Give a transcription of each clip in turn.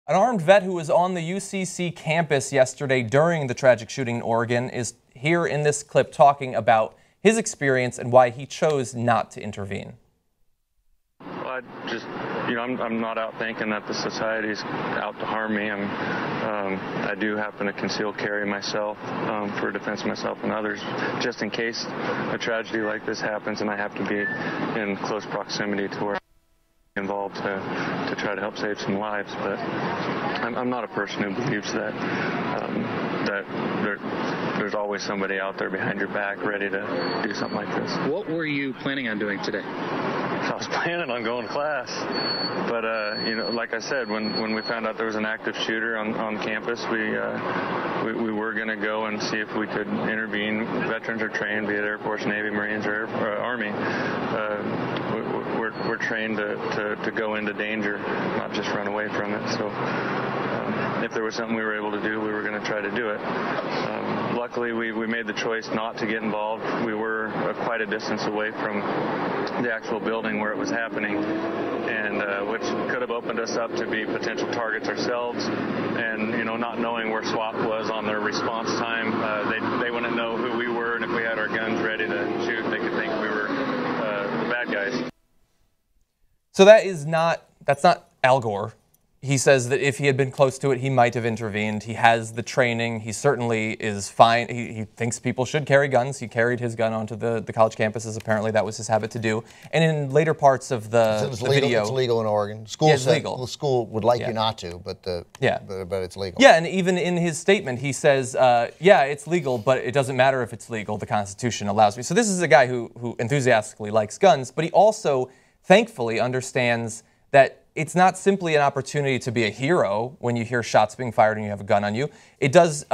An armed vet who was on the UCC campus yesterday during the tragic shooting in Oregon is here in this clip talking about his experience and why he chose not to intervene. Well, I'm not out thinking that the society's out to harm me. I do happen to conceal carry myself for defense of myself and others, just in case a tragedy like this happens and I have to be in close proximity to where I'm involved to try to help save some lives. But I'm not a person who believes that there's always somebody out there behind your back ready to do something like this. What were you planning on doing today? I was planning on going to class, but like I said, when we found out there was an active shooter on campus, we were going to go and see if we could intervene. Veterans are trained, be it Air Force, Navy, Marines, or Army. We're trained to go into danger, not just run away from it. So if there was something we were able to do, we were going to try to do it. Luckily, we made the choice not to get involved. We were quite a distance away from the actual building where it was happening, and which could have opened us up to be potential targets ourselves. And not knowing where SWAT was on their response time, they wouldn't know who we were, and if we had our guns ready to shoot, they could think we were the bad guys. So that's not Al Gore. He says that if he had been close to it, he might have intervened. He has the training. He certainly is fine. He thinks people should carry guns. He carried his gun onto the college campuses. Apparently, that was his habit to do. And in later parts of the video, it's legal in Oregon. School it's legal. The school would like you not to, but it's legal. Yeah, and even in his statement, he says, "Yeah, it's legal, but it doesn't matter if it's legal. The Constitution allows me." So this is a guy who enthusiastically likes guns, but he also, thankfully, understands that it's not simply an opportunity to be a hero when you hear shots being fired and you have a gun on you. It does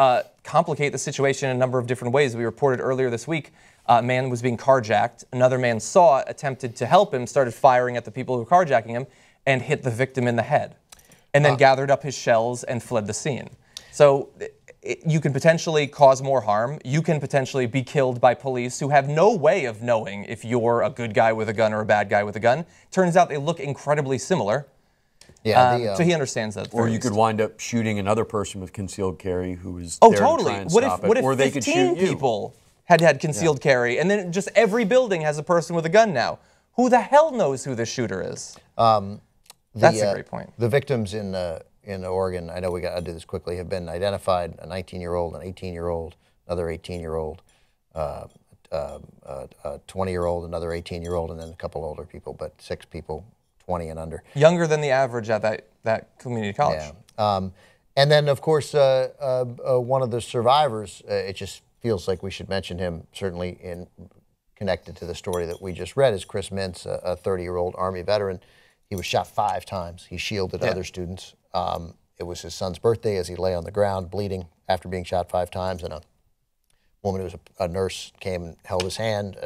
complicate the situation in a number of different ways. We reported earlier this week a man was being carjacked. Another man saw it, attempted to help him, started firing at the people who were carjacking him, and hit the victim in the head, and then gathered up his shells and fled the scene. So you can potentially cause more harm. You can potentially be killed by police who have no way of knowing if you're a good guy with a gun or a bad guy with a gun. Turns out they look incredibly similar. Yeah, so he understands that. Or you could wind up shooting another person with concealed carry who was there totally. To try and stop it. What if or 15 people had concealed carry, and then just every building has a person with a gun now? Who the hell knows who the shooter is? That's a great point. The victims in Oregon, I know we got to do this quickly, have been identified: a 19-year-old, an 18-year-old, another 18-year-old, a 20-year-old, another 18-year-old, and then a couple older people, but 6 people. 20 and under. Younger than the average at that community college. Yeah. And then, of course, one of the survivors, it just feels like we should mention him, certainly connected to the story that we just read, is Chris Mintz, a 30-year-old Army veteran. He was shot 5 times. He shielded other students. It was his son's birthday as he lay on the ground bleeding after being shot 5 times, and a woman who was a nurse came and held his hand.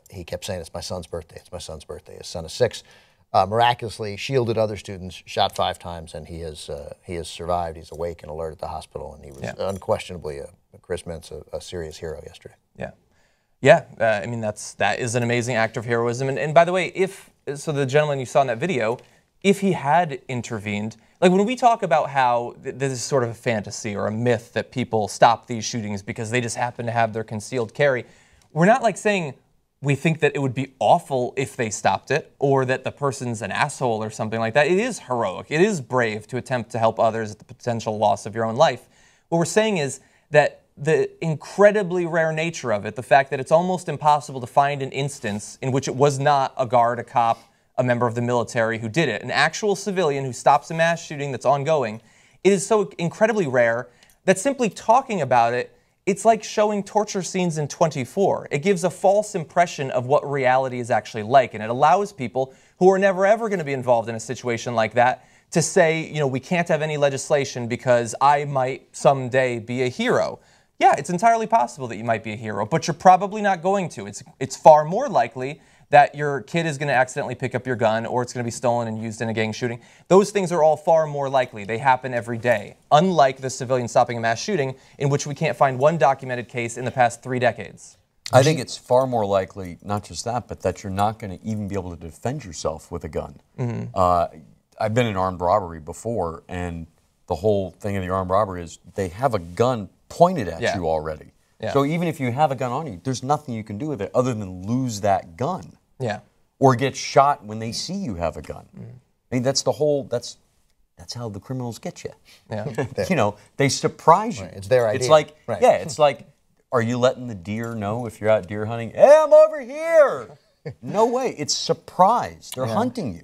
He kept saying, "It's my son's birthday, it's my son's birthday." His son is 6. Miraculously shielded other students, shot 5 times, and he has survived. He's awake and alert at the hospital, and he was unquestionably Chris Mintz, a serious hero yesterday. Yeah. I mean that is an amazing act of heroism. And by the way, so the gentleman you saw in that video, if he had intervened, like when we talk about how this is sort of a fantasy or a myth that people stop these shootings because they just happen to have their concealed carry, we're not like saying we think that it would be awful if they stopped it, or that the person's an asshole or something like that. It is heroic. It is brave to attempt to help others at the potential loss of your own life. What we're saying is that the incredibly rare nature of it, the fact that it's almost impossible to find an instance in which it was not a guard, a cop, a member of the military who did it, an actual civilian who stops a mass shooting that's ongoing, it is so incredibly rare that simply talking about it, it's like showing torture scenes in 24. It gives a false impression of what reality is actually like, and it allows people who are never ever going to be involved in a situation like that to say, we can't have any legislation because I might someday be a hero. Yeah, it's entirely possible that you might be a hero, but you're probably not going to. It's far more likely that your kid is going to accidentally pick up your gun, or it's going to be stolen and used in a gang shooting. Those things are all far more likely. They happen every day, unlike the civilian stopping a mass shooting, in which we can't find one documented case in the past 3 decades. I think it's far more likely, not just that, but that you're not going to even be able to defend yourself with a gun. I've been in armed robbery before, and the whole thing of the armed robbery is they have a gun pointed at Yeah. you already. Yeah. So even if you have a gun on you, there's nothing you can do with it other than lose that gun. Yeah. Or get shot when they see you have a gun. I mean, that's the whole, that's how the criminals get you. Yeah. You know, they surprise you. Right, it's their idea. It's like, Right. yeah, it's like, are you letting the deer know if you're out deer hunting? Hey, I'm over here. No way. It's surprise. They're hunting you.